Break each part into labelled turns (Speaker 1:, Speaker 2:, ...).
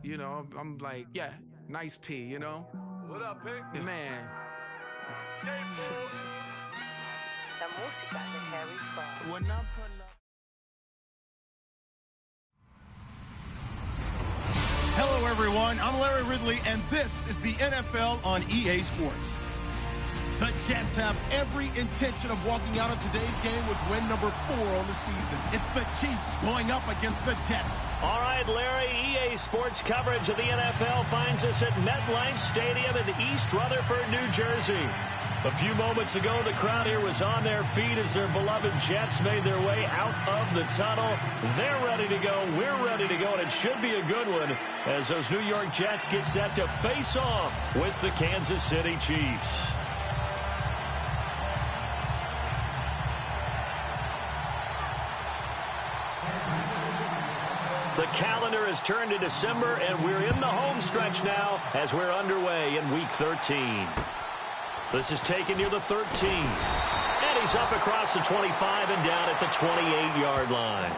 Speaker 1: You know, I'm like, yeah, nice P, you know?
Speaker 2: What up, Pick?
Speaker 1: Man.
Speaker 3: La música de Harry Fraud.
Speaker 1: When I pull up.
Speaker 4: Hello, everyone. I'm Larry Ridley, and this is the NFL on EA Sports. The Jets have every intention of walking out of today's game with win number 4 on the season. It's the Chiefs going up against the Jets.
Speaker 5: All right, Larry, EA Sports coverage of the NFL finds us at MetLife Stadium in East Rutherford, New Jersey. A few moments ago, the crowd here was on their feet as their beloved Jets made their way out of the tunnel. They're ready to go. We're ready to go, and it should be a good one as those New York Jets get set to face off with the Kansas City Chiefs. The calendar has turned to December, and we're in the home stretch now as we're underway in Week 13. This is taken near the 13. And he's up across the 25 and down at the 28-yard line.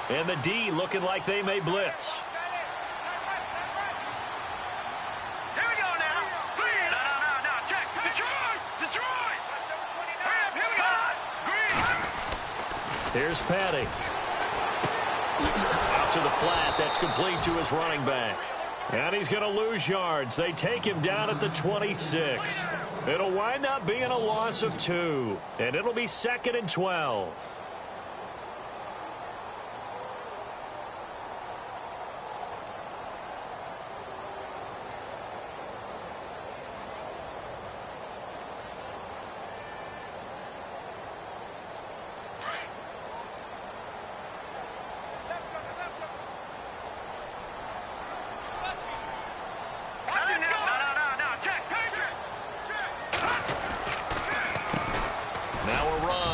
Speaker 5: And the D looking like they may blitz.
Speaker 2: Here we go now. No. Check. Detroit. Hurry up. Here we go. Green.
Speaker 5: Here's Patty. Out to the flat. That's complete to his running back. And he's going to lose yards. They take him down at the 26. It'll wind up being a loss of 2. And it'll be 2nd and 12.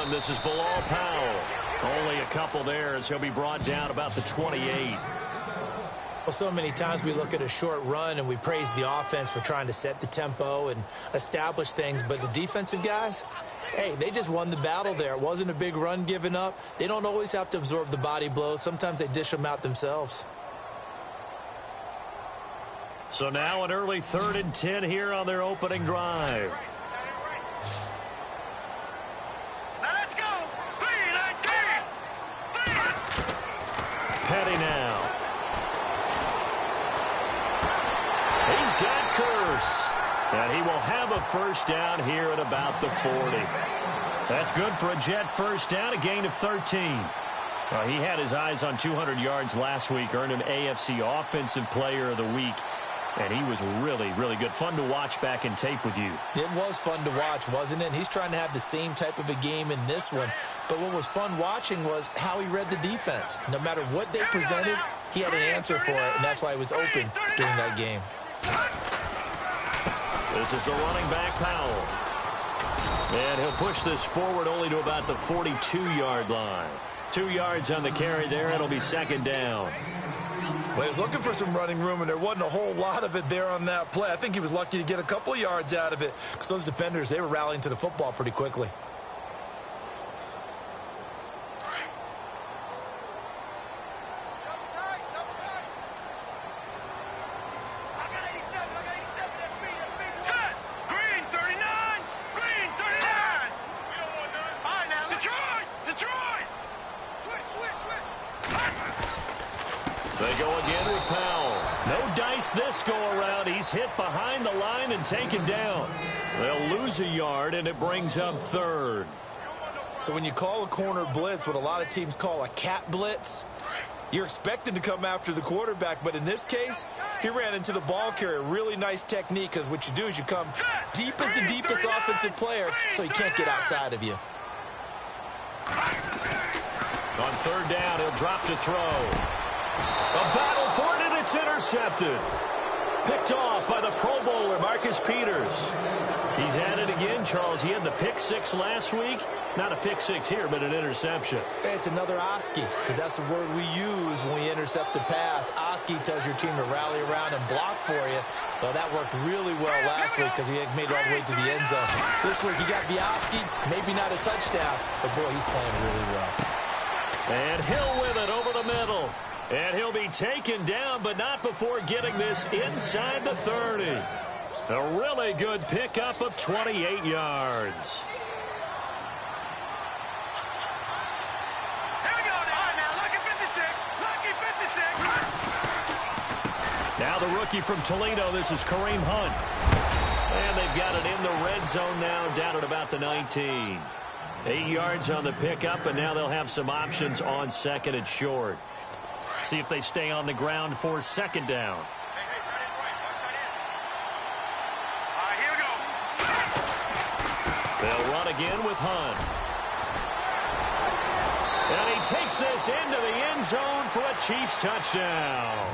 Speaker 5: This is Bilal Powell. Only a couple there as he'll be brought down about the 28.
Speaker 6: Well, so many times we look at a short run and we praise the offense for trying to set the tempo and establish things, but the defensive guys, hey, they just won the battle there. It wasn't a big run given up. They don't always have to absorb the body blows. Sometimes they dish them out themselves.
Speaker 5: So now an early 3rd and 10 here on their opening drive. Petty now. He's got Curse. And he will have a first down here at about the 40. That's good for a Jet first down, a gain of 13. He had his eyes on 200 yards last week, earned an AFC Offensive Player of the Week. And he was really, really good. Fun to watch back in tape with you.
Speaker 6: It was fun to watch, wasn't it? And he's trying to have the same type of a game in this one. But what was fun watching was how he read the defense. No matter what they presented, he had an answer for it, and that's why he was open during that game.
Speaker 5: This is the running back, Powell. And he'll push this forward only to about the 42-yard line. 2 yards on the carry there. It'll be 2nd down.
Speaker 6: Well, he was looking for some running room, and there wasn't a whole lot of it there on that play. I think he was lucky to get a couple of yards out of it because those defenders, they were rallying to the football pretty quickly.
Speaker 5: They go again with Powell. No dice this go-around. He's hit behind the line and taken down. They'll lose a yard, and it brings up 3rd.
Speaker 6: So when you call a corner blitz, what a lot of teams call a cat blitz, you're expected to come after the quarterback. But in this case, he ran into the ball carrier. Really nice technique, because what you do is you come deep as the deepest offensive player so he can't get outside of you.
Speaker 5: On 3rd down, he'll drop to throw. A battle for it, and it's intercepted. Picked off by the Pro Bowler, Marcus Peters. He's at it again, Charles. He had the pick six last week. Not a pick six here, but an interception.
Speaker 6: It's another Oski, because that's the word we use when we intercept a pass. Oski tells your team to rally around and block for you. Well, that worked really well last week because he made it all the way to the end zone. This week he got the Oski, maybe not a touchdown, but boy, he's playing really well.
Speaker 5: And Hill with it over the middle. And he'll be taken down, but not before getting this inside the 30. A really good pickup of 28 yards.
Speaker 2: Here we go now. Lucky 56. Lucky 56.
Speaker 5: Now the rookie from Toledo, this is Kareem Hunt. And they've got it in the red zone now, down at about the 19. 8 yards on the pickup, and now they'll have some options on second and short. See if they stay on the ground for second down.
Speaker 2: Here we go.
Speaker 5: They'll run again with Hunt. And he takes this into the end zone for a Chiefs touchdown.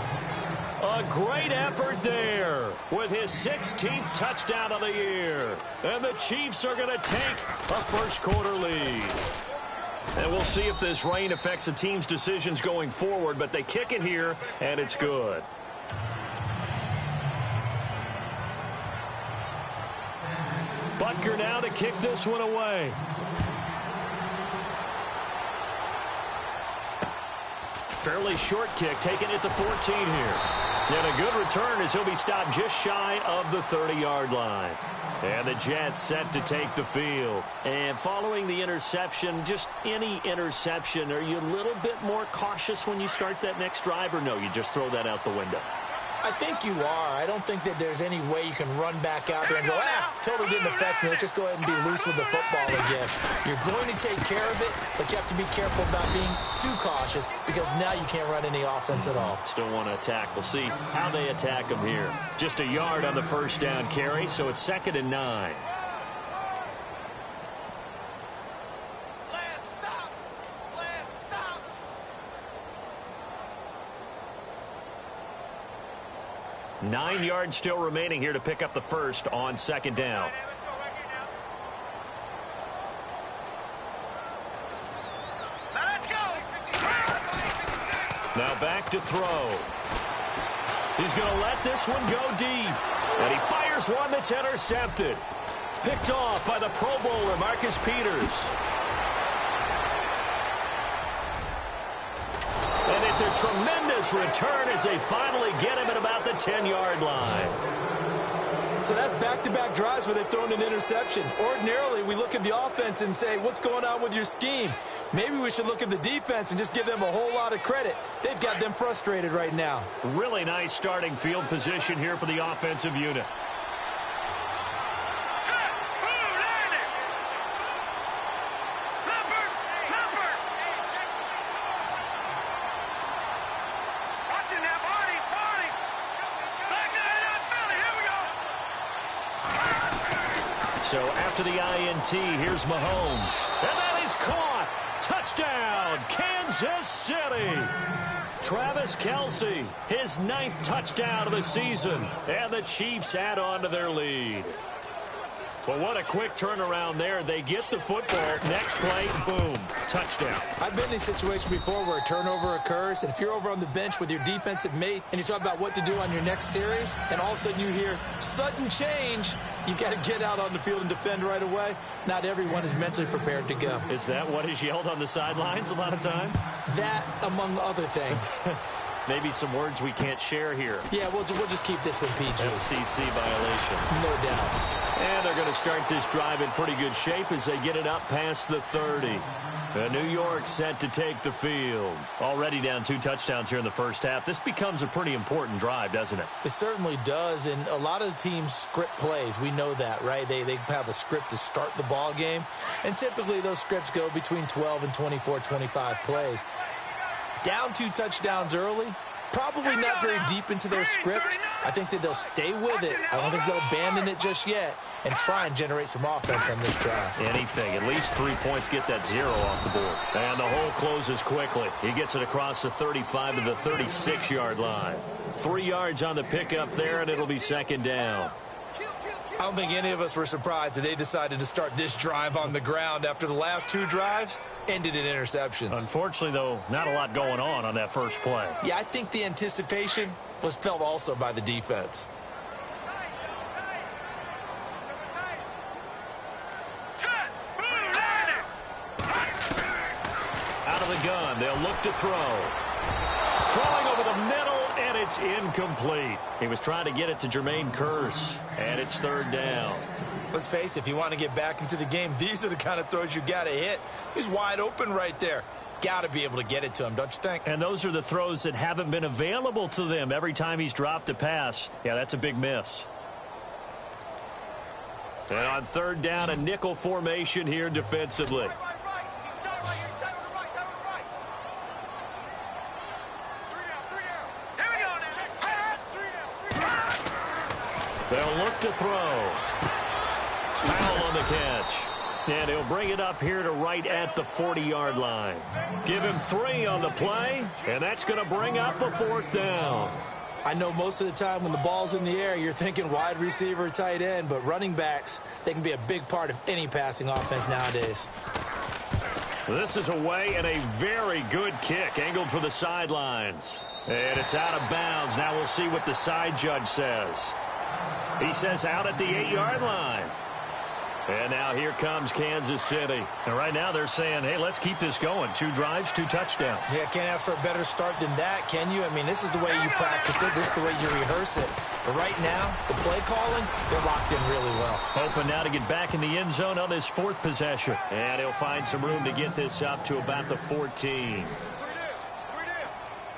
Speaker 5: A great effort there with his 16th touchdown of the year. And the Chiefs are going to take a first quarter lead. And we'll see if this rain affects the team's decisions going forward, but they kick it here, and it's good. Butker now to kick this one away. Fairly short kick, taken at the 14 here. And a good return as he'll be stopped just shy of the 30-yard line. And the Jets set to take the field. And following the interception, just any interception, are you a little bit more cautious when you start that next drive, or no, you just throw that out the window?
Speaker 6: I think you are. I don't think that there's any way you can run back out there and go, totally didn't affect me. Let's just go ahead and be loose with the football again. You're going to take care of it, but you have to be careful about being too cautious because now you can't run any offense at all.
Speaker 5: Still want to attack. We'll see how they attack them here. Just a yard on the first down carry, so it's 2nd and 9. Nine yards still remaining here to pick up the first on second down.
Speaker 2: Let's go.
Speaker 5: Now back to throw. He's going to let this one go deep. And he fires one that's intercepted. Picked off by the Pro Bowler, Marcus Peters. And it's a tremendous return as they finally get him at about the 10-yard line.
Speaker 6: So that's back-to-back drives where they've thrown an interception. Ordinarily, we look at the offense and say, what's going on with your scheme? Maybe we should look at the defense and just give them a whole lot of credit. They've got them frustrated right now.
Speaker 5: Really nice starting field position here for the offensive unit. So after the INT, here's Mahomes. And that is caught. Touchdown, Kansas City. Travis Kelce, his 9th touchdown of the season. And the Chiefs add on to their lead. Well, what a quick turnaround there. They get the football. Next play, boom, touchdown.
Speaker 6: I've been in a situation before where a turnover occurs, and if you're over on the bench with your defensive mate and you talk about what to do on your next series, and all of a sudden you hear sudden change, you've got to get out on the field and defend right away. Not everyone is mentally prepared to go.
Speaker 5: Is that what is yelled on the sidelines a lot of times?
Speaker 6: That, among other things.
Speaker 5: Maybe some words we can't share here.
Speaker 6: Yeah, we'll just keep this one PG.
Speaker 5: FCC violation.
Speaker 6: No doubt.
Speaker 5: And they're going to start this drive in pretty good shape as they get it up past the 30. New York set to take the field. Already down 2 touchdowns here in the first half. This becomes a pretty important drive, doesn't it?
Speaker 6: It certainly does, and a lot of teams script plays. We know that, right? They have a script to start the ball game, and typically those scripts go between 12 and 24, 25 plays. Down 2 touchdowns early, Probably not very deep into their script. I think that they'll stay with it. I don't think they'll abandon it just yet and try and generate some offense on this drive.
Speaker 5: Anything. At least 3 points get that 0 off the board. And the hole closes quickly. He gets it across the 35 to the 36-yard line. 3 yards on the pickup there, and it'll be second down.
Speaker 6: I don't think any of us were surprised that they decided to start this drive on the ground after the last 2 drives ended in interceptions.
Speaker 5: Unfortunately, though, not a lot going on that first play.
Speaker 6: Yeah, I think the anticipation was felt also by the defense.
Speaker 5: Out of the gun, they'll look to throw. Throwing over the middle, and it's incomplete. He was trying to get it to Jermaine Kearse, and it's third down.
Speaker 6: Let's face it, if you want to get back into the game, these are the kind of throws you got to hit. He's wide open right there. Got to be able to get it to him, don't you think?
Speaker 5: And those are the throws that haven't been available to them every time he's dropped a pass. Yeah, that's a big miss. And on third down, a nickel formation here defensively. They'll look to throw. Powell on the catch. And he'll bring it up here to right at the 40-yard line. Give him 3 on the play, and that's going to bring up a 4th down.
Speaker 6: I know most of the time when the ball's in the air, you're thinking wide receiver, tight end, but running backs, they can be a big part of any passing offense nowadays.
Speaker 5: This is away and a very good kick, angled for the sidelines. And it's out of bounds. Now we'll see what the side judge says. He says out at the 8-yard line. And now here comes Kansas City. And right now they're saying, hey, let's keep this going. 2 drives, 2 touchdowns.
Speaker 6: Yeah, can't ask for a better start than that, can you? I mean, this is the way you practice it. This is the way you rehearse it. But right now, the play calling, they're locked in really well.
Speaker 5: Hoping now to get back in the end zone on this 4th possession. And he'll find some room to get this up to about the 14.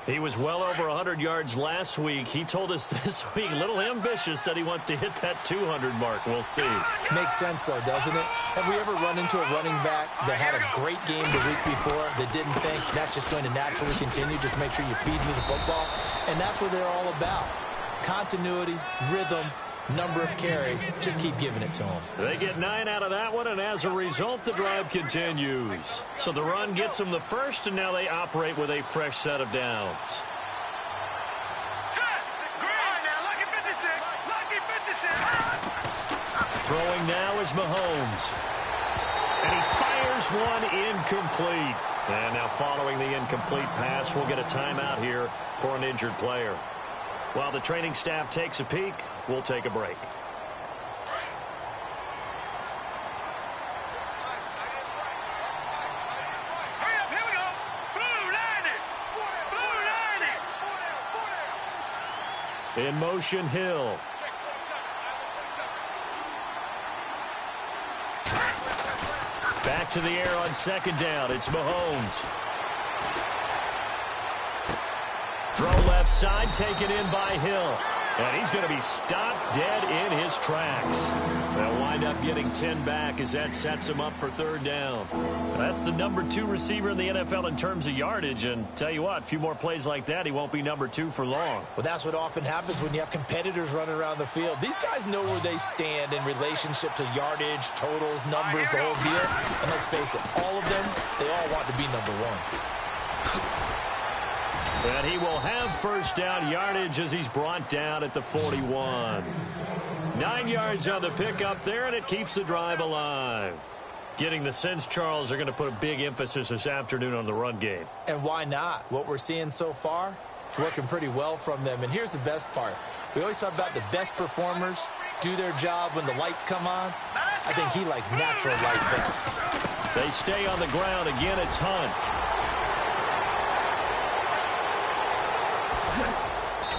Speaker 5: He was well over 100 yards last week. He told us this week, a little ambitious, said he wants to hit that 200 mark. We'll see.
Speaker 6: Makes sense, though, doesn't it? Have we ever run into a running back that had a great game the week before that didn't think that's just going to naturally continue? Just make sure you feed me the football. And that's what they're all about. Continuity, rhythm, number of carries. Just keep giving it to them.
Speaker 5: They get 9 out of that one, and as a result, the drive continues. So the run gets them the first, and now they operate with a fresh set of downs. Throwing now is Mahomes. And he fires one incomplete. And now following the incomplete pass, we'll get a timeout here for an injured player. While the training staff takes a peek, we'll take a break.
Speaker 2: Hurry up, here we go. Blue line it.
Speaker 5: In motion, Hill. Back to the air on second down. It's Mahomes. Throw left side, taken in by Hill. And he's going to be stopped dead in his tracks. They'll wind up getting 10 back as that sets him up for third down. That's the number 2 receiver in the NFL in terms of yardage. And tell you what, a few more plays like that, he won't be number 2 for long.
Speaker 6: Well, that's what often happens when you have competitors running around the field. These guys know where they stand in relationship to yardage, totals, numbers, the whole deal. And let's face it, all of them, they all want to be number 1.
Speaker 5: And he will have first down yardage as he's brought down at the 41. 9 yards on the pickup there, and it keeps the drive alive. Getting the sense, Charles, are going to put a big emphasis this afternoon on the run game.
Speaker 6: And why not? What we're seeing so far is working pretty well from them. And here's the best part. We always talk about the best performers do their job when the lights come on. I think he likes natural light best.
Speaker 5: They stay on the ground. Again, it's Hunt.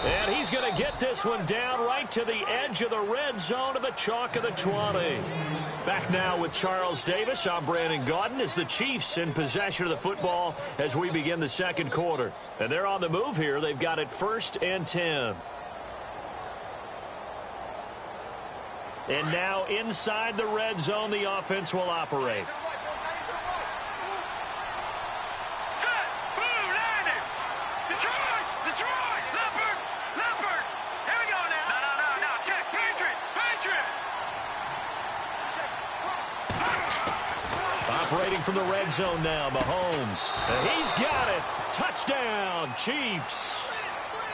Speaker 5: And he's going to get this one down right to the edge of the red zone of the chalk of the 20. Back now with Charles Davis. I'm Brandon Gaudin as the Chiefs in possession of the football as we begin the second quarter. And they're on the move here. They've got it 1st and 10. And now inside the red zone, the offense will operate.
Speaker 2: Set. Blue line it. Detroit.
Speaker 5: Operating from the red zone now, Mahomes. And he's got it. Touchdown, Chiefs.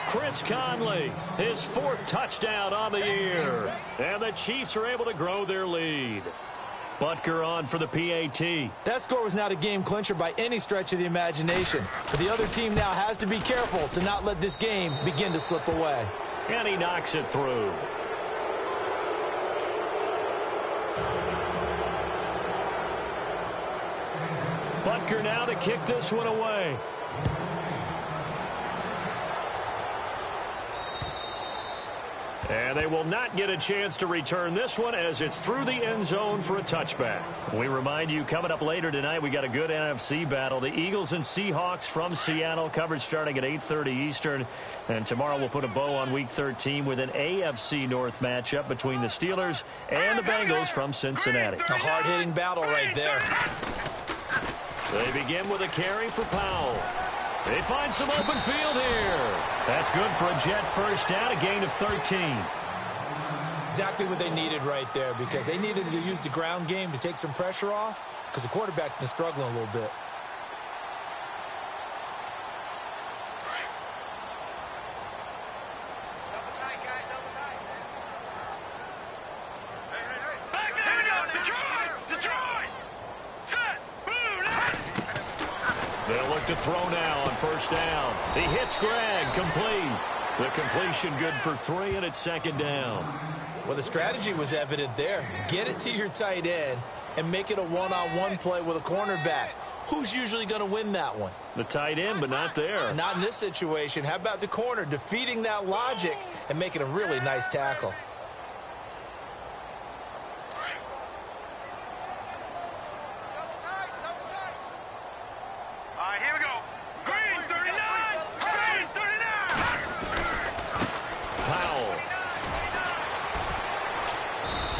Speaker 5: Chris Conley, his 4th touchdown on the year. And the Chiefs are able to grow their lead. Butker on for the PAT.
Speaker 6: That score was not a game clincher by any stretch of the imagination. But the other team now has to be careful to not let this game begin to slip away.
Speaker 5: And he knocks it through. Butker now to kick this one away. And they will not get a chance to return this one as it's through the end zone for a touchback. We remind you, coming up later tonight, we got a good NFC battle. The Eagles and Seahawks from Seattle, coverage starting at 8:30 Eastern. And tomorrow we'll put a bow on Week 13 with an AFC North matchup between the Steelers and the Bengals from Cincinnati.
Speaker 6: A hard-hitting battle right there.
Speaker 5: They begin with a carry for Powell. They find some open field here. That's good for a Jet first down, a gain of 13.
Speaker 6: Exactly what they needed right there, because they needed to use the ground game to take some pressure off, because the quarterback's been struggling a little bit.
Speaker 5: They'll look to throw now on first down. He hits Greg, complete. The completion good for 3, and it's 2nd down.
Speaker 6: Well, the strategy was evident there. Get it to your tight end and make it a one-on-one play with a cornerback. Who's usually going to win that one?
Speaker 5: The tight end, but not there.
Speaker 6: Not in this situation. How about the corner defeating that logic and making a really nice tackle?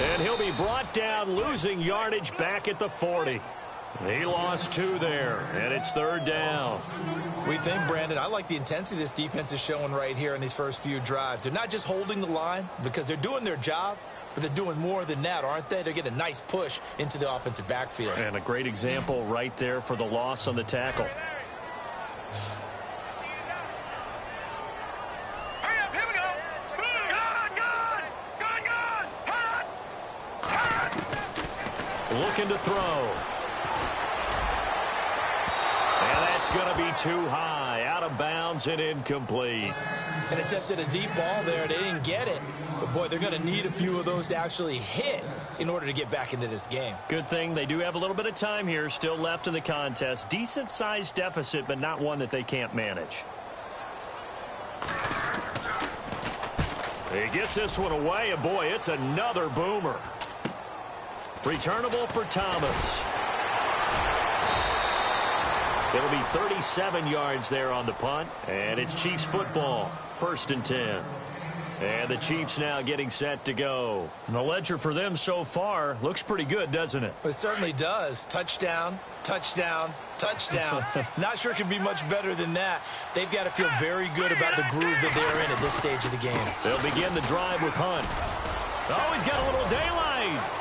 Speaker 5: And he'll be brought down, losing yardage back at the 40. He lost 2 there, and it's 3rd down.
Speaker 6: We think, Brandon, I like the intensity this defense is showing right here in these first few drives. They're not just holding the line because they're doing their job, but they're doing more than that, aren't they? They're getting a nice push into the offensive backfield.
Speaker 5: And a great example right there for the loss on the tackle. Looking to throw. And that's going to be too high. Out of bounds and incomplete.
Speaker 6: And attempted a deep ball there. They didn't get it. But, boy, they're going to need a few of those to actually hit in order to get back into this game.
Speaker 5: Good thing they do have a little bit of time here still left in the contest. Decent-sized deficit, but not one that they can't manage. He gets this one away, and, boy, it's another boomer. Returnable for Thomas. It'll be 37 yards there on the punt, and it's Chiefs football, 1st and 10. And the Chiefs now getting set to go. And the ledger for them so far looks pretty good, doesn't it?
Speaker 6: It certainly does. Touchdown, touchdown, touchdown. Not sure it can be much better than that. They've got to feel very good about the groove that they're in at this stage of the game.
Speaker 5: They'll begin the drive with Hunt. Oh, he's got a little daylight.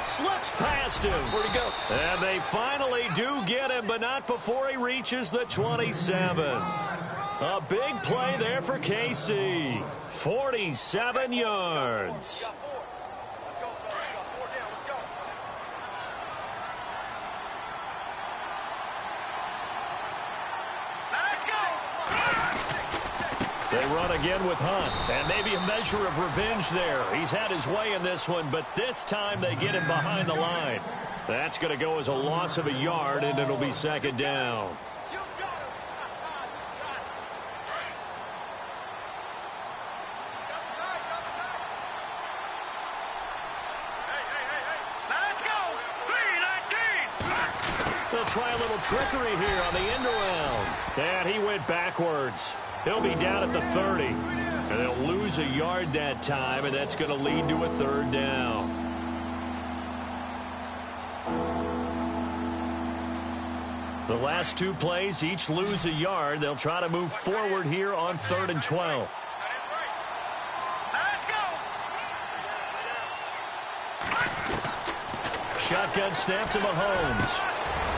Speaker 5: Slips past him.
Speaker 6: Where'd he go?
Speaker 5: And they finally do get him, but not before he reaches the 27. A big play there for KC. 47 yards. They run again with Hunt, and maybe a measure of revenge there. He's had his way in this one, but this time they get him behind the line. That's going to go as a loss of a yard, and it'll be 2nd down. They'll try a little trickery here on the end around. And he went backwards. He'll be down at the 30. And they'll lose a yard that time, and that's going to lead to a 3rd down. The last 2 plays each lose a yard. They'll try to move forward here on 3rd and 12. Shotgun snap to Mahomes.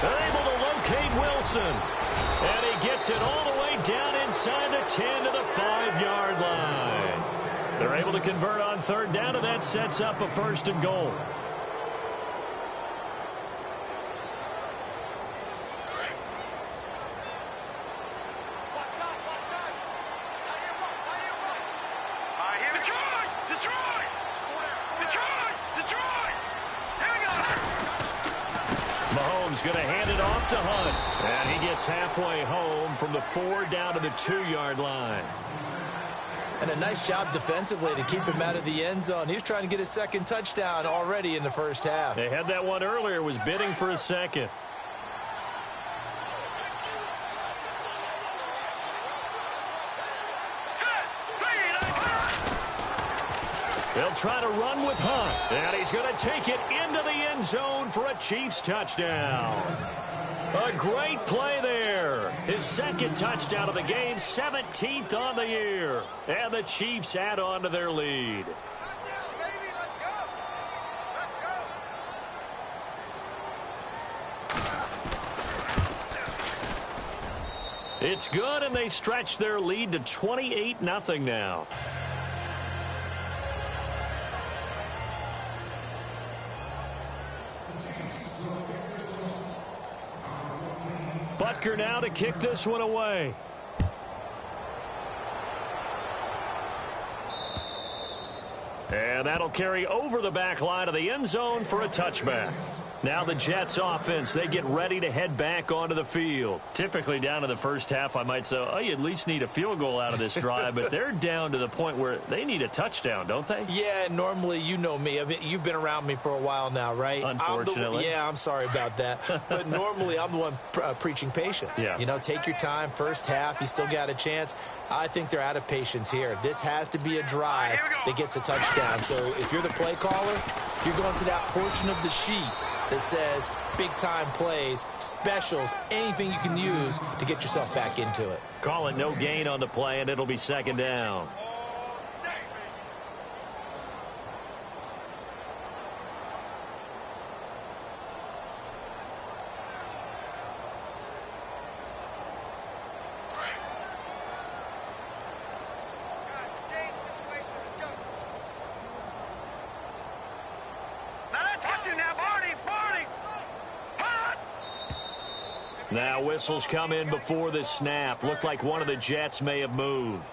Speaker 5: Able to locate Wilson. And he gets it all the way down inside the 10 to the 5-yard line. They're able to convert on third down, and that sets up a 1st and goal. Mahomes going to hand it off to Hunt. And he gets halfway home from the 4 down to the 2-yard line.
Speaker 6: And a nice job defensively to keep him out of the end zone. He was trying to get his 2nd touchdown already in the first half.
Speaker 5: They had that one earlier, was bidding for a 2nd. They'll try to run with Hunt, and he's going to take it into the end zone for a Chiefs touchdown. A great play there. His 2nd touchdown of the game, 17th on the year. And the Chiefs add on to their lead. It's good, and they stretch their lead to 28-0 now. Butker now to kick this one away. And that'll carry over the back line of the end zone for a touchback. Now the Jets offense, they get ready to head back onto the field. Typically down to the first half, I might say, oh, you at least need a field goal out of this drive, but they're down to the point where they need a touchdown, don't they?
Speaker 6: Yeah, normally, you know me. I mean, you've been around me for a while now, right?
Speaker 5: Unfortunately.
Speaker 6: I'm sorry about that. But normally, I'm the one preaching patience.
Speaker 5: Yeah.
Speaker 6: You know, take your time. First half, you still got a chance. I think they're out of patience here. This has to be a drive that gets a touchdown. So if you're the play caller, you're going to that portion of the sheet that says big-time plays, specials, anything you can use to get yourself back into it.
Speaker 5: Call it no gain on the play, and it'll be 2nd down. Now whistles come in before the snap. Looked like one of the Jets may have moved.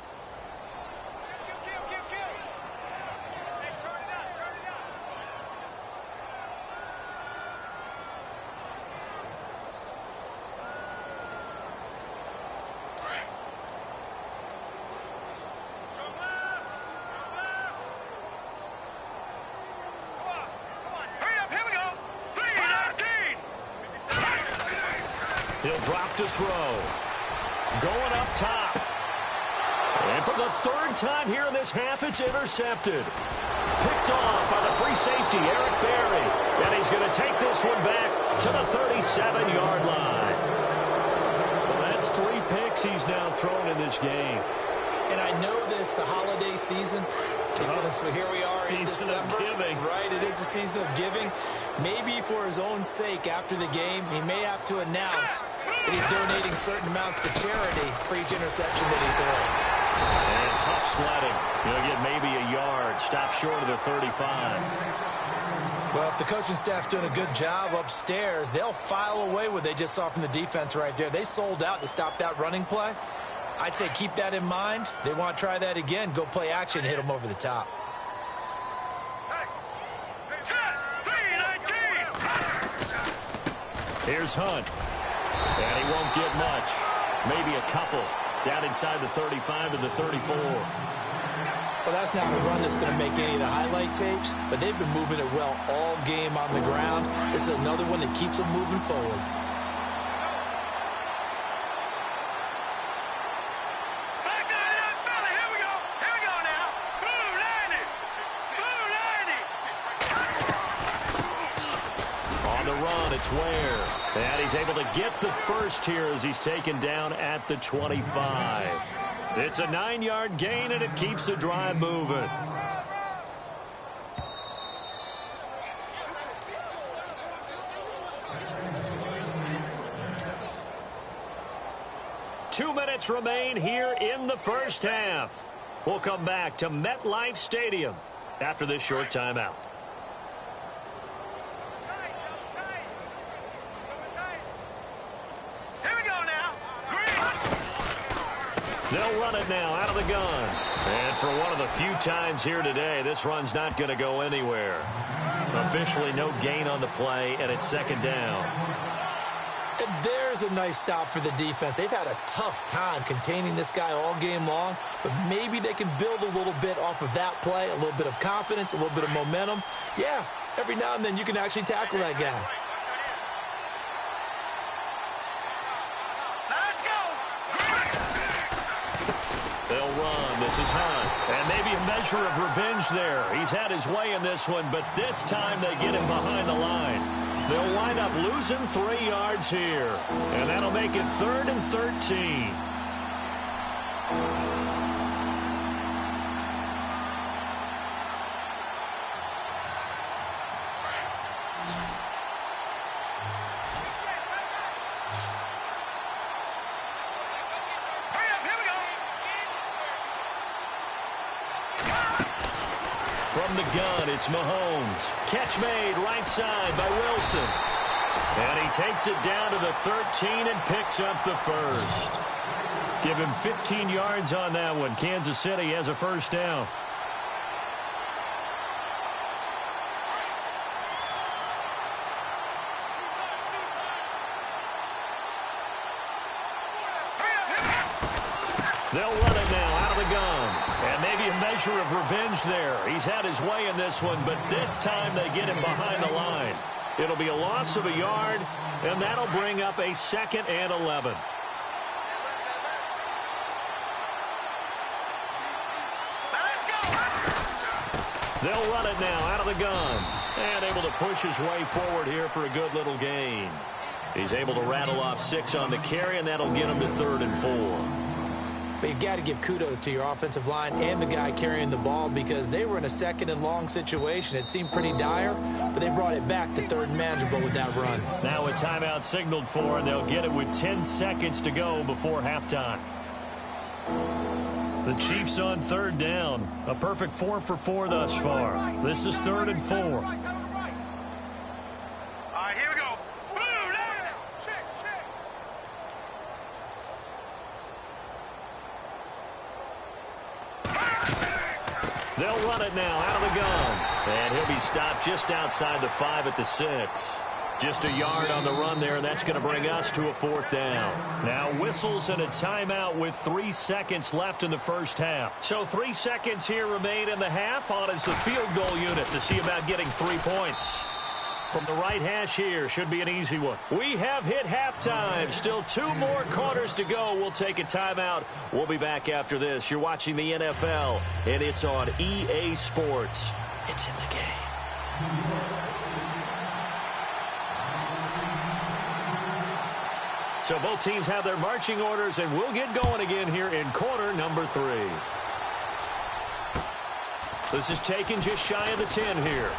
Speaker 5: He'll drop to throw. Going up top. And for the 3rd time here in this half, it's intercepted. Picked off by the free safety, Eric Berry. And he's going to take this one back to the 37-yard line. Well, that's 3 picks he's now thrown in this game.
Speaker 6: And I know this, the holiday season, because here we are in
Speaker 5: Season
Speaker 6: December.
Speaker 5: of giving.
Speaker 6: Right, it is a season of giving. Maybe for his own sake after the game, he may have to announce that he's donating certain amounts to charity for each interception that he throws.
Speaker 5: And tough sledding. He'll get maybe a yard. Stop short of the 35.
Speaker 6: Well, if the coaching staff's doing a good job upstairs, they'll file away what they just saw from the defense right there. They sold out to stop that running play. I'd say keep that in mind. They want to try that again. Go play action, hit them over the top.
Speaker 5: Here's Hunt. And he won't get much. Maybe a couple. Down inside the 35 to the 34.
Speaker 6: Well, that's not a run that's going to make any of the highlight tapes, but they've been moving it well all game on the ground. This is another one that keeps them moving forward.
Speaker 5: It's Ware. And he's able to get the first here as he's taken down at the 25. It's a 9-yard gain, and it keeps the drive moving. 2 minutes remain here in the first half. We'll come back to MetLife Stadium after this short timeout.
Speaker 2: Here we go now.
Speaker 5: They'll run it now out of the gun. And for one of the few times here today, this run's not going to go anywhere. Officially no gain on the play, and it's second down.
Speaker 6: And there's a nice stop for the defense. They've had a tough time containing this guy all game long, but maybe they can build a little bit off of that play, a little bit of confidence, a little bit of momentum. Yeah, every now and then you can actually tackle that guy.
Speaker 2: Let's go.
Speaker 5: They'll run. This is Hunt. And maybe a measure of revenge there. He's had his way in this one, but this time they get him behind the line. They'll wind up losing 3 yards here. And that'll make it 3rd and 13. From the gun, it's Mahomes. Catch made right side by Wilson. And he takes it down to the 13 and picks up the first. Give him 15 yards on that one. Kansas City has a first down. They'll run it now out of the gun. And maybe a measure of revenge there. He's had his way in this one, but this time they get him behind the line. It'll be a loss of a yard, and that'll bring up a 2nd and 11.
Speaker 2: Let's go.
Speaker 5: They'll run it now out of the gun. And able to push his way forward here for a good little gain. He's able to rattle off 6 on the carry, and that'll get him to 3rd and 4.
Speaker 6: But you've got to give kudos to your offensive line and the guy carrying the ball because they were in a 2nd and long situation. It seemed pretty dire, but they brought it back to 3rd and manageable with that run.
Speaker 5: Now a timeout signaled for, and they'll get it with 10 seconds to go before halftime. The Chiefs on 3rd down. A perfect 4 for 4 thus far. This is 3rd and 4.
Speaker 2: All right, here we go. Boom, now. Check.
Speaker 5: They'll run it now out of the gun. And he'll be stopped just outside the 5 at the 6. Just a yard on the run there, and that's going to bring us to a 4th down. Now whistles and a timeout with 3 seconds left in the first half. So 3 seconds here remain in the half. On is the field goal unit to see about getting 3 points. From the right hash here, should be an easy one. We have hit halftime. Still 2 more quarters to go. We'll take a timeout. We'll be back after this. You're watching the NFL, and it's on EA Sports. It's in the game. So both teams have their marching orders, and we'll get going again here in quarter number 3. This is taken just shy of the 10 here.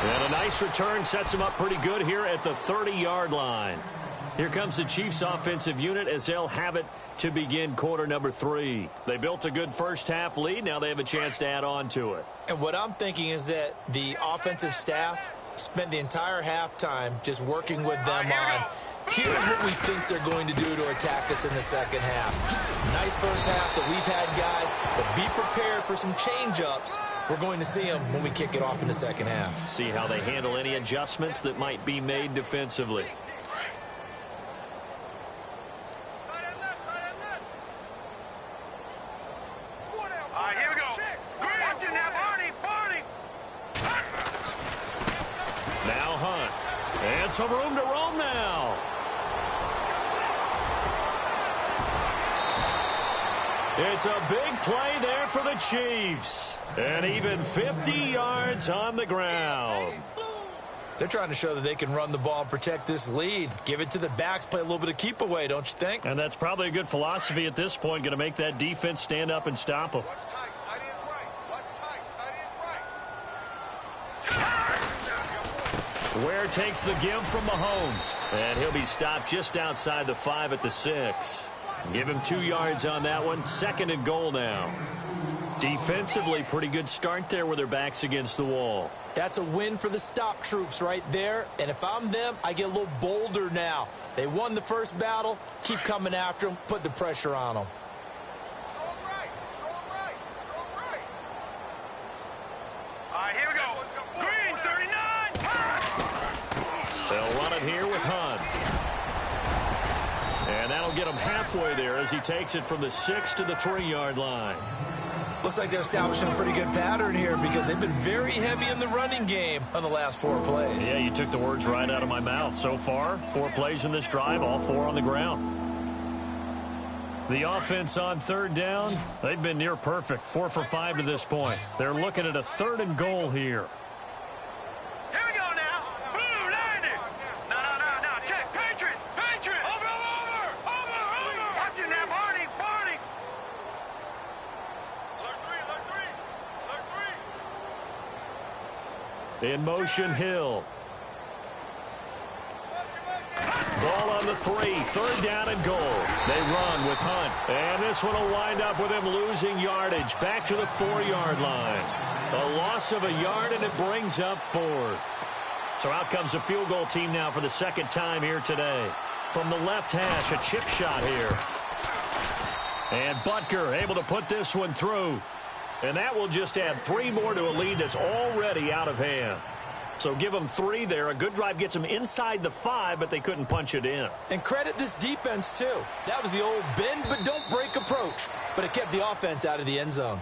Speaker 5: And a nice return sets them up pretty good here at the 30-yard line. Here comes the Chiefs offensive unit as they'll have it to begin quarter number 3. They built a good first half lead. Now they have a chance to add on to it.
Speaker 6: And what I'm thinking is that the offensive staff spent the entire halftime just working with them on, here's what we think they're going to do to attack us in the second half. Nice first half that we've had, guys, but be prepared for some change-ups. We're going to see them when we kick it off in the second half.
Speaker 5: See how they handle any adjustments that might be made defensively.
Speaker 2: All right, here we go. Watch it now, Barney.
Speaker 5: Now Hunt. And some room to roam now. It's a big play there for the Chiefs. And even 50 yards on the ground.
Speaker 6: They're trying to show that they can run the ball and protect this lead. Give it to the backs, play a little bit of keep away, don't you think?
Speaker 5: And that's probably a good philosophy at this point, going to make that defense stand up and stop them.
Speaker 2: Watch tight. Tight is right. Watch tight. Tight is right.
Speaker 5: Ware takes the give from Mahomes. And he'll be stopped just outside the 5 at the 6. Give him 2 yards on that one. 2nd and goal now. Defensively, pretty good start there with their backs against the wall.
Speaker 6: That's a win for the stop troops right there. And if I'm them, I get a little bolder now. They won the first battle. Keep coming after them. Put the pressure on them.
Speaker 2: All right, here we go. Green, 39.
Speaker 5: They'll run it here with Hunt. And that'll get him halfway there as he takes it from the 6 to the 3-yard line.
Speaker 6: Looks like they're establishing a pretty good pattern here because they've been very heavy in the running game on the last 4 plays.
Speaker 5: Yeah, you took the words right out of my mouth. So far, 4 plays in this drive, all 4 on the ground. The offense on 3rd down, they've been near perfect. 4 for 5 to this point. They're looking at a 3rd and goal here.
Speaker 2: Here we go now. Blue, landing. No. Check. Patriot. Over. Watch it now, Barney.
Speaker 5: In motion, Hill. Ball on the 3. 3rd down and goal. They run with Hunt. And this one will wind up with him losing yardage. Back to the 4-yard line. A loss of a yard, and it brings up 4th. So out comes a field goal team now for the 2nd time here today. From the left hash, a chip shot here. And Butker able to put this one through. And that will just add 3 more to a lead that's already out of hand. So give them 3 there. A good drive gets them inside the 5, but they couldn't punch it in.
Speaker 6: And credit this defense, too. That was the old bend but don't break approach. But it kept the offense out of the end zone.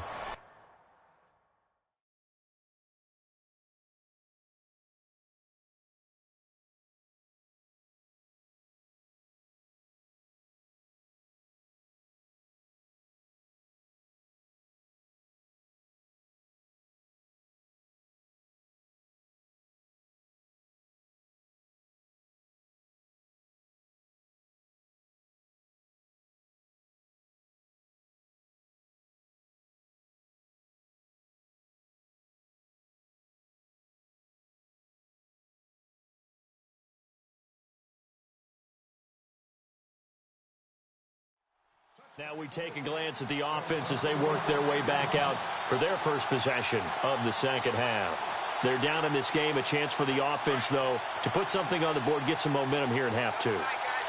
Speaker 5: Now we take a glance at the offense as they work their way back out for their first possession of the 2nd half. They're down in this game. A chance for the offense, though, to put something on the board, get some momentum here in half 2.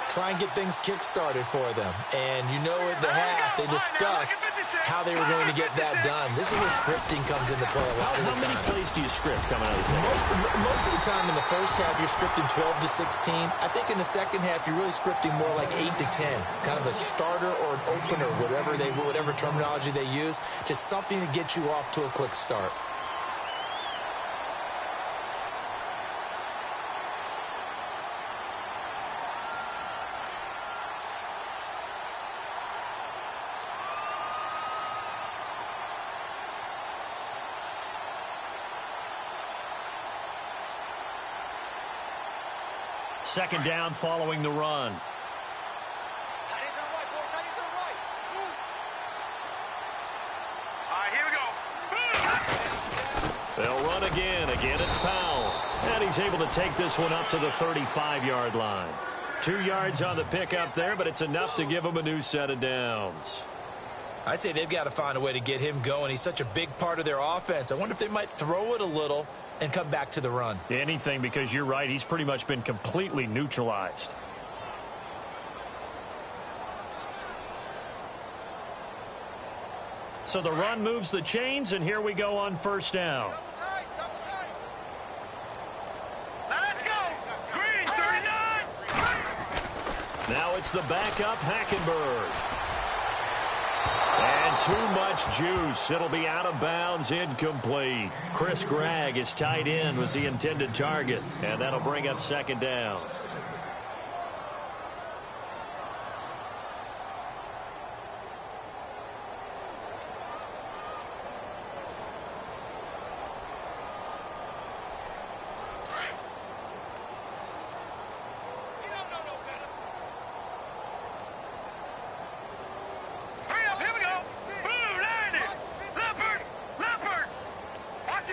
Speaker 6: Try and get things kick-started for them. And you know at the half, they discussed how they were going to get that done. This is where scripting comes into play a lot of the time.
Speaker 5: How many plays do you script coming out of the second half?
Speaker 6: Most of the time in the first half, you're scripting 12 to 16. I think in the second half, you're really scripting more like 8 to 10. Kind of a starter or an opener, whatever terminology they use. Just something to get you off to a quick start.
Speaker 5: Second down following the run.
Speaker 2: All right, here we go.
Speaker 5: They'll run again. Again, it's Powell. And he's able to take this one up to the 35-yard line. 2 yards on the pickup there, but it's enough to give him a new set of downs.
Speaker 6: I'd say they've got to find a way to get him going. He's such a big part of their offense. I wonder if they might throw it a little and come back to the run.
Speaker 5: Anything, because you're right. He's pretty much been completely neutralized. So the run moves the chains, and here we go on 1st down.
Speaker 2: Now let's go. Green, 39.
Speaker 5: Now it's the backup, Hackenberg. And too much juice. It'll be out of bounds, incomplete. Chris Gregg, his tight end, was the intended target, and that'll bring up 2nd down.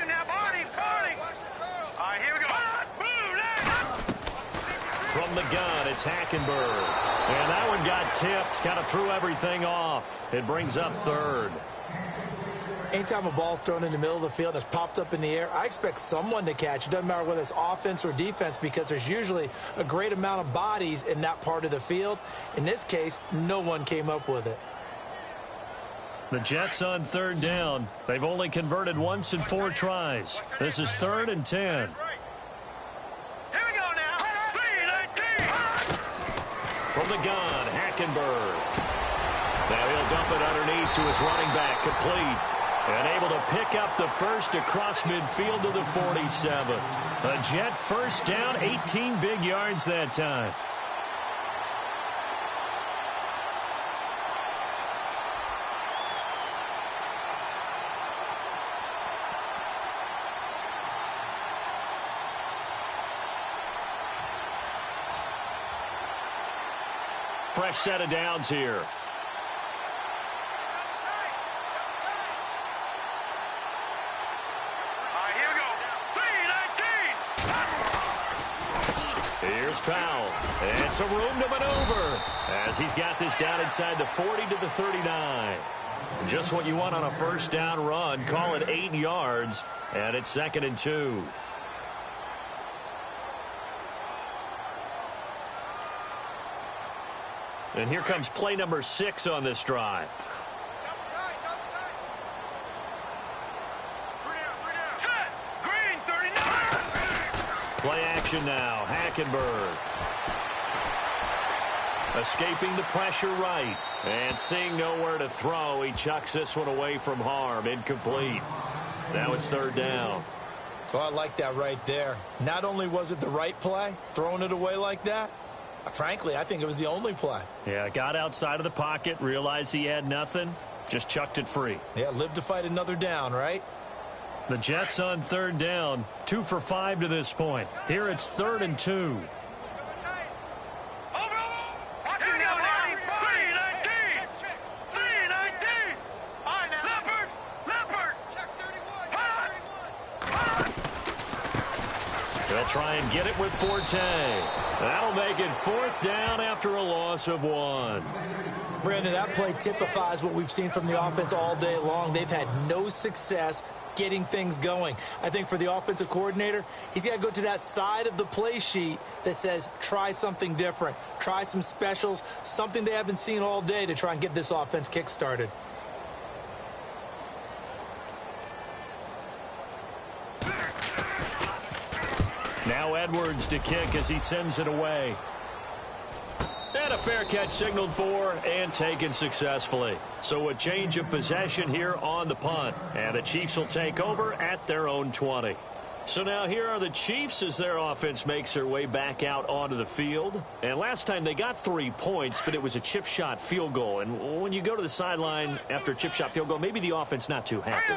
Speaker 2: Now, Barney. All right, here we go. Blue,
Speaker 5: gun, it's Hackenberg. And that one got tipped, kind of threw everything off. It brings up third.
Speaker 6: Anytime a ball's thrown in the middle of the field and it's popped up in the air, I expect someone to catch. It doesn't matter whether it's offense or defense because there's usually a great amount of bodies in that part of the field. In this case, no one came up with it.
Speaker 5: The Jets on third down. They've only converted once in 4 tries. This is 3rd and 10.
Speaker 2: Here we go now. 3-19.
Speaker 5: From the gun, Hackenberg. Now he'll dump it underneath to his running back, complete. And able to pick up the first across midfield to the 47. A Jet first down, 18 big yards that time. Fresh set of downs here. Here's Powell. And some room to maneuver as he's got this down inside the 40 to the 39. Just what you want on a first down run. Call it 8 yards, and it's 2nd and 2. And here comes play number 6 on this drive. Play action now. Hackenberg. Escaping the pressure right. And seeing nowhere to throw, he chucks this one away from harm. Incomplete. Now it's 3rd down.
Speaker 6: Oh, I like that right there. Not only was it the right play, throwing it away like that, frankly, I think it was the only play.
Speaker 5: Yeah, got outside of the pocket, realized he had nothing, just chucked it free.
Speaker 6: Yeah, live to fight another down, right?
Speaker 5: The Jets on 3rd down, 2 for 5 to this point. Here it's 3rd and 2. They'll try and get it with Forte. That'll make it 4th down after a loss of 1.
Speaker 6: Brandon, that play typifies what we've seen from the offense all day long. They've had no success getting things going. I think for the offensive coordinator, he's got to go to that side of the play sheet that says try something different, try some specials, something they haven't seen all day to try and get this offense kick-started.
Speaker 5: Now Edwards to kick as he sends it away. And a fair catch signaled for and taken successfully. So a change of possession here on the punt. And the Chiefs will take over at their own 20. So now here are the Chiefs as their offense makes their way back out onto the field. And last time they got 3 points, but it was a chip shot field goal. And when you go to the sideline after a chip shot field goal, maybe the offense not too happy.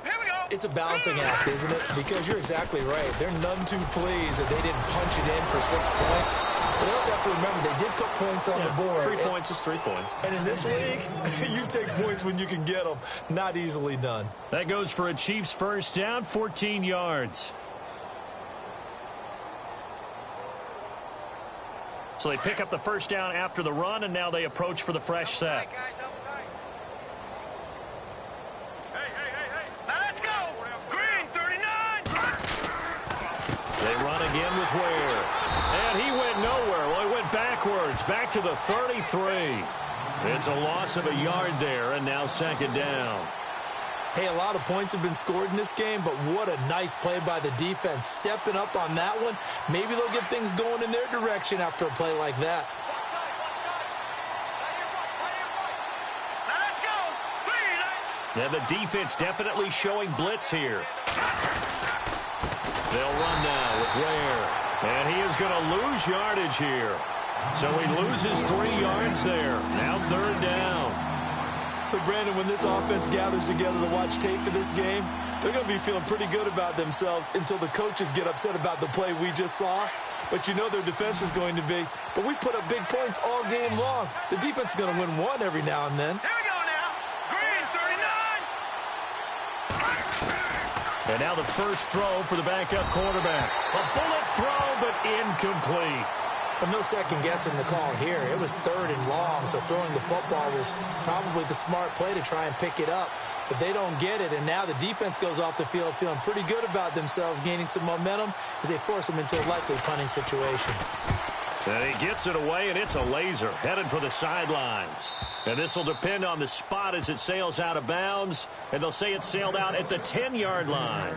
Speaker 6: It's a balancing act, isn't it? Because you're exactly right. They're none too pleased that they didn't punch it in for 6 points. But they also have to remember they did put points on the board.
Speaker 5: 3 points is 3 points.
Speaker 6: And in this league, you take points when you can get them. Not easily done.
Speaker 5: That goes for a Chiefs first down, 14 yards. So they pick up the first down after the run, and now they approach for the fresh set.
Speaker 2: Now let's go. Green 39.
Speaker 5: They run again with Ware. And he went nowhere. Well, he went backwards, back to the 33. It's a loss of a yard there, and now 2nd down.
Speaker 6: Hey, a lot of points have been scored in this game, but what a nice play by the defense. Stepping up on that one, maybe they'll get things going in their direction after a play like that.
Speaker 2: Now let's go.
Speaker 5: And the defense definitely showing blitz here. They'll run now with Ware. And he is going to lose yardage here. So he loses 3 yards there. Now 3rd down.
Speaker 6: So, Brandon, when this offense gathers together to watch tape for this game, they're going to be feeling pretty good about themselves until the coaches get upset about the play we just saw. But you know their defense is going to be. But we put up big points all game long. The defense is going to win one every now and then.
Speaker 2: Here we go now. Green 39.
Speaker 5: And now the first throw for the backup quarterback. A bullet throw, but incomplete.
Speaker 6: But no second guessing the call here. It was 3rd and long, so throwing the football was probably the smart play to try and pick it up. But they don't get it, and now the defense goes off the field feeling pretty good about themselves, gaining some momentum as they force them into a likely punting situation.
Speaker 5: And he gets it away, and it's a laser headed for the sidelines. And this will depend on the spot as it sails out of bounds, and they'll say it sailed out at the 10-yard line.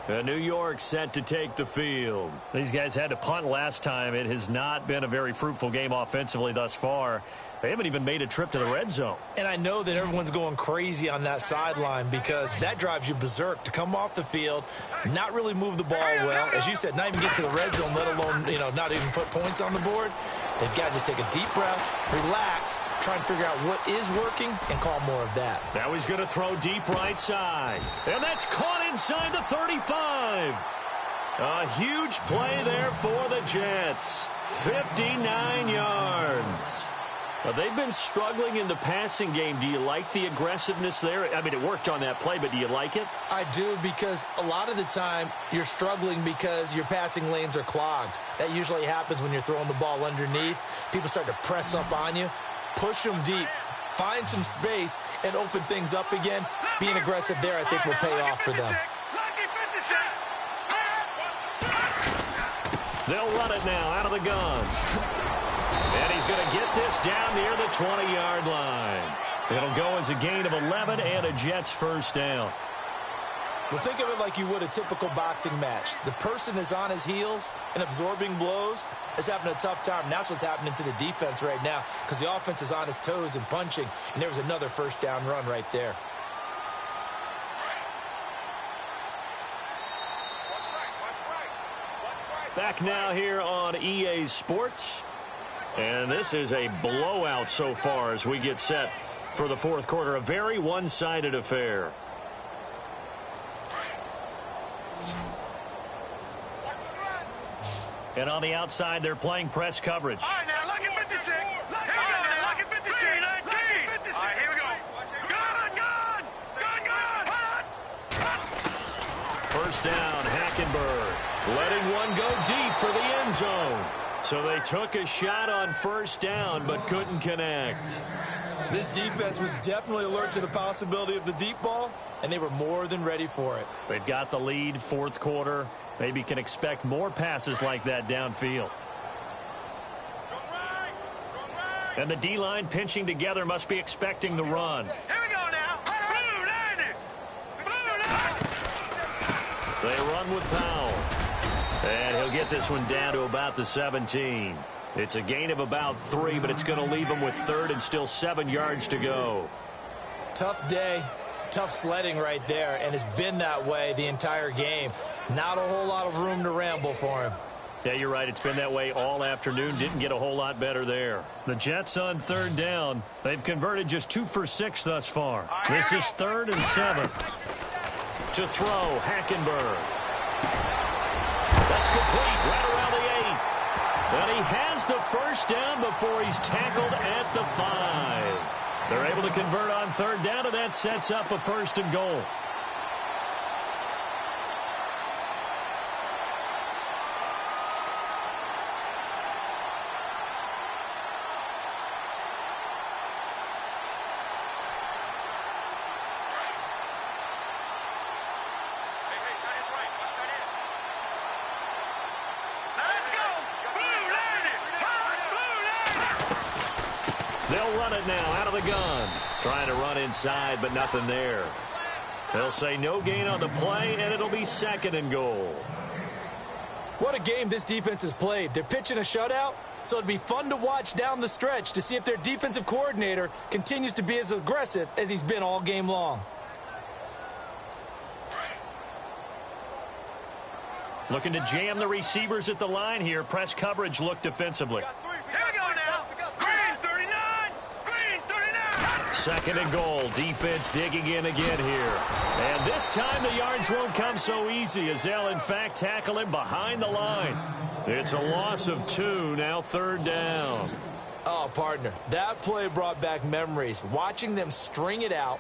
Speaker 5: New York set to take the field. These guys had to punt last time. It has not been a very fruitful game offensively thus far. They haven't even made a trip to the red zone.
Speaker 6: And I know that everyone's going crazy on that sideline because that drives you berserk to come off the field, not really move the ball well. As you said, not even get to the red zone, let alone, not even put points on the board. They've got to just take a deep breath, relax, try and figure out what is working, and call more of that.
Speaker 5: Now he's going to throw deep right side. And that's caught inside the 35. A huge play there for the Jets. 59 yards. They've been struggling in the passing game. Do you like the aggressiveness there? I mean, it worked on that play, but do you like it?
Speaker 6: I do, because a lot of the time you're struggling because your passing lanes are clogged. That usually happens when you're throwing the ball underneath. People start to press up on you. Push them deep. Find some space and open things up again. Being aggressive there, I think, will pay off for them.
Speaker 5: They'll run it now out of the gun. And he's going to get this down near the 20-yard line. It'll go as a gain of 11 and a Jets first down.
Speaker 6: Well, think of it like you would a typical boxing match. The person is on his heels and absorbing blows is having a tough time. And that's what's happening to the defense right now because the offense is on his toes and punching. And there was another first down run right there.
Speaker 5: Back now here on EA Sports. And this is a blowout so far as we get set for the fourth quarter. A very one-sided affair. And on the outside, they're playing press coverage.
Speaker 2: All right, now, look at 56. Here we go now. Look at 56. All right, here we go. Gun!
Speaker 5: First down, Hackenberg. Letting one go deep for the end zone. So they took a shot on first down, but couldn't connect.
Speaker 6: This defense was definitely alert to the possibility of the deep ball, and they were more than ready for it.
Speaker 5: They've got the lead, fourth quarter. Maybe can expect more passes like that downfield. And the D-line pinching together must be expecting the run.
Speaker 2: Here we go now. Blue 90.
Speaker 5: They run with Powell. And he'll get this one down to about the 17. It's a gain of about 3, but it's going to leave him with 3rd and still 7 yards to go.
Speaker 6: Tough day, tough sledding right there, and it's been that way the entire game. Not a whole lot of room to ramble for him.
Speaker 5: Yeah, you're right. It's been that way all afternoon. Didn't get a whole lot better there. The Jets on 3rd down. They've converted just 2 for 6 thus far. This is 3rd and 7. To throw, Hackenberg. That's complete right around the 8. And he has the first down before he's tackled at the 5. They're able to convert on 3rd down, and that sets up a 1st and goal. They'll run it now out of the gun. Trying to run inside, but nothing there. They'll say no gain on the play, and it'll be 2nd and goal.
Speaker 6: What a game this defense has played. They're pitching a shutout, so it'd be fun to watch down the stretch to see if their defensive coordinator continues to be as aggressive as he's been all game long.
Speaker 5: Looking to jam the receivers at the line here. Press coverage look defensively.
Speaker 2: Here we go now. Green 39. Green 39.
Speaker 5: 2nd and goal. Defense digging in again here. And this time the yards won't come so easy as they'll in fact tackle him behind the line. It's a loss of 2. Now 3rd down.
Speaker 6: Oh, partner, that play brought back memories. Watching them string it out,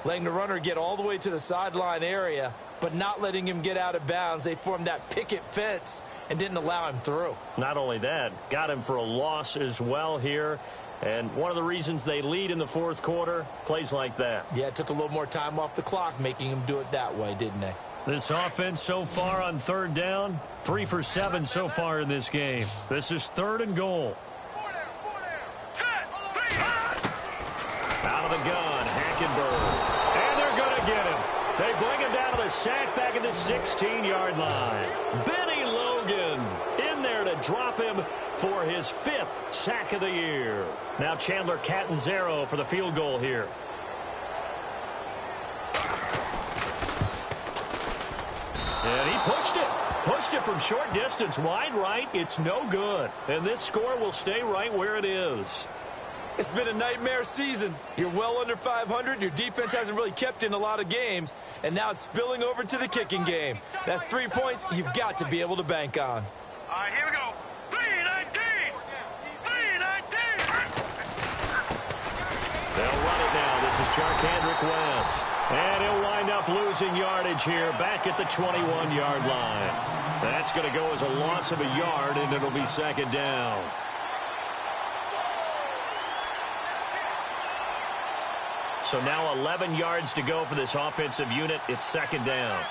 Speaker 6: letting the runner get all the way to the sideline area, but not letting him get out of bounds. They formed that picket fence, and didn't allow him through.
Speaker 5: Not only that, got him for a loss as well here. And one of the reasons they lead in the fourth quarter, plays like that.
Speaker 6: Yeah, it took a little more time off the clock, making him do it that way, didn't they?
Speaker 5: This offense so far on third down, 3 for 7 so far in this game. This is 3rd and goal. Out of the gun, Hackenberg. And they're going to get him. They bring him down to the sack back at the 16-yard line. Benny Logan in there to drop him for his 5th sack of the year. Now Chandler Catanzaro for the field goal here. And he pushed it. Pushed it from short distance, wide right. It's no good. And this score will stay right where it is.
Speaker 6: It's been a nightmare season. You're well under 500. Your defense hasn't really kept in a lot of games. And now it's spilling over to the kicking game. That's 3 points you've got to be able to bank on.
Speaker 2: All right, here we go. 3-19. 3-19.
Speaker 5: They'll run it now. This is Charkandrick West. And he'll wind up losing yardage here back at the 21-yard line. That's going to go as a loss of a yard, and it'll be 2nd down. So now 11 yards to go for this offensive unit. It's 2nd down.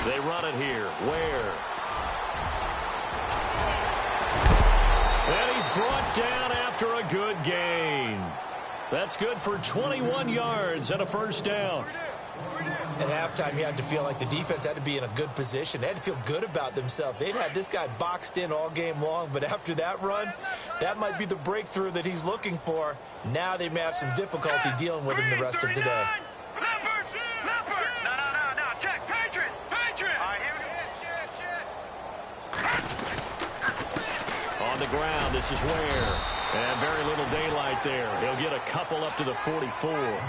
Speaker 5: They run it here. Where? And he's brought down after a good gain. That's good for 21 yards and a 1st down.
Speaker 6: At halftime, you had to feel like the defense had to be in a good position. They had to feel good about themselves. They'd had this guy boxed in all game long, but after that run, that might be the breakthrough that he's looking for. Now they may have some difficulty dealing with him the rest of today.
Speaker 5: On the ground, this is Ware. And very little daylight there. He'll get a couple up to the 44.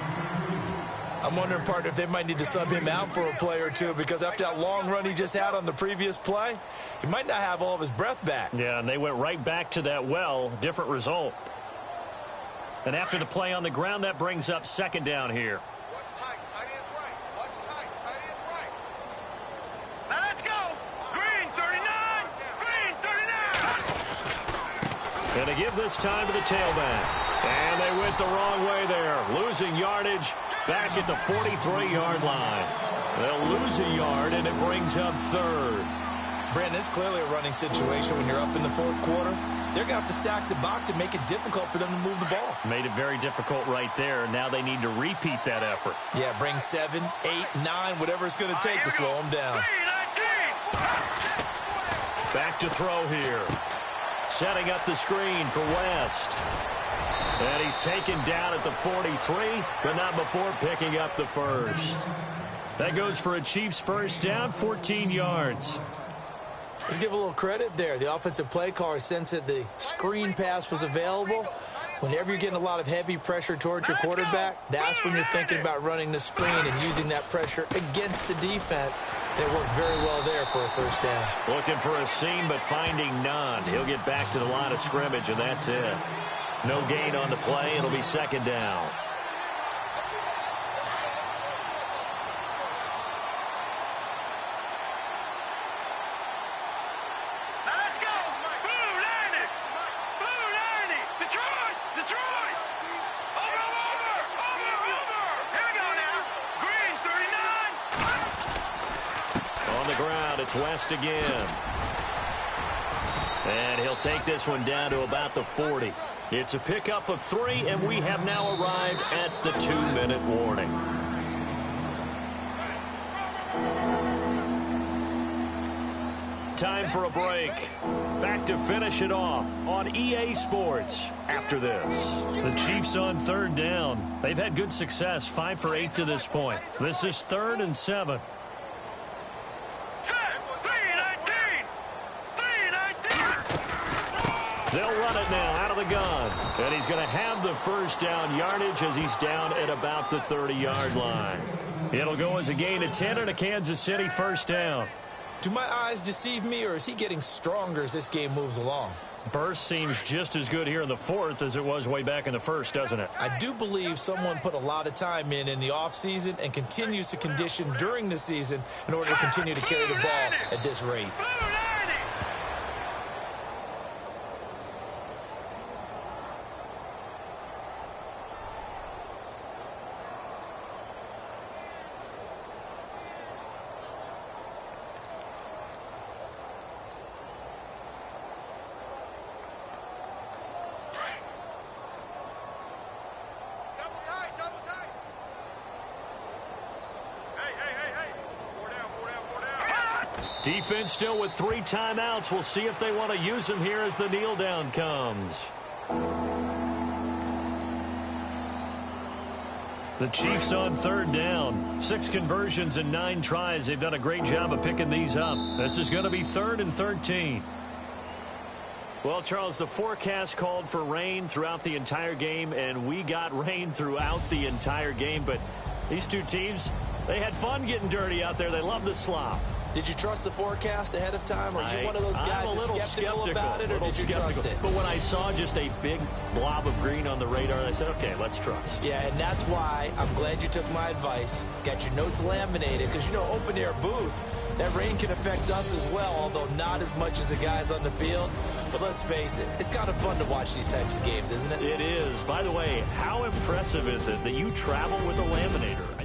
Speaker 6: I'm wondering, partner, if they might need to sub him out for a play or two, because after that long run he just had on the previous play, he might not have all of his breath back.
Speaker 5: Yeah, and they went right back to that different result. And after the play on the ground, that brings up 2nd down here.
Speaker 2: Watch tight. Tight is right. Watch tight. Tight is right. Now let's go. Green 39. Green 39.
Speaker 5: And to give this time to the tailback. And they went the wrong way there. Losing yardage back at the 43-yard line. They'll lose a yard, and it brings up 3rd.
Speaker 6: Brandon, it's clearly a running situation when you're up in the 4th quarter. They're going to have to stack the box and make it difficult for them to move the ball.
Speaker 5: Made it very difficult right there. Now they need to repeat that effort.
Speaker 6: Yeah, bring 7, 8, 9, whatever it's going to take to slow them down.
Speaker 5: Back to throw here. Setting up the screen for West. And he's taken down at the 43, but not before picking up the 1st. That goes for a Chiefs 1st down, 14 yards.
Speaker 6: Let's give a little credit there. The offensive play caller sensed that the screen pass was available. Whenever you're getting a lot of heavy pressure towards your quarterback, that's when you're thinking about running the screen and using that pressure against the defense. And it worked very well there for a 1st down.
Speaker 5: Looking for a seam, but finding none. He'll get back to the line of scrimmage, and that's it. No gain on the play. It'll be 2nd down.
Speaker 2: Now let's go. Blue 90. Blue 90. Detroit. Detroit. Over. Here we go now. Green 39.
Speaker 5: On the ground, it's West again. And he'll take this one down to about the 40. It's a pickup of 3, and we have now arrived at the 2-minute warning. Time for a break. Back to finish it off on EA Sports after this. The Chiefs on 3rd down. They've had good success, 5 for 8 to this point. This is 3rd and 7. They'll run it now out of the gun. And he's going to have the 1st down yardage as he's down at about the 30-yard line. It'll go as a gain of 10 and a Kansas City 1st down.
Speaker 6: Do my eyes deceive me, or is he getting stronger as this game moves along?
Speaker 5: Burst seems just as good here in the fourth as it was way back in the first, doesn't it?
Speaker 6: I do believe someone put a lot of time in the offseason and continues to condition during the season in order to continue to carry the ball at this rate.
Speaker 5: Defense still with 3 timeouts. We'll see if they want to use them here as the kneel down comes. The Chiefs on 3rd down. 6 conversions and 9 tries. They've done a great job of picking these up. This is going to be 3rd and 13. Well, Charles, the forecast called for rain throughout the entire game, and we got rain throughout the entire game. But these two teams, they had fun getting dirty out there. They love the slop.
Speaker 6: Did you trust the forecast ahead of time? Are you one of those guys that's skeptical about it, or did you trust it?
Speaker 5: But when I saw just a big blob of green on the radar, I said, okay, let's trust.
Speaker 6: Yeah, and that's why I'm glad you took my advice. Got your notes laminated, because, you know, open-air booth, that rain can affect us as well, although not as much as the guys on the field. But let's face it, it's kind of fun to watch these types of games, isn't it?
Speaker 5: It is. By the way, how impressive is it that you travel with a laminator?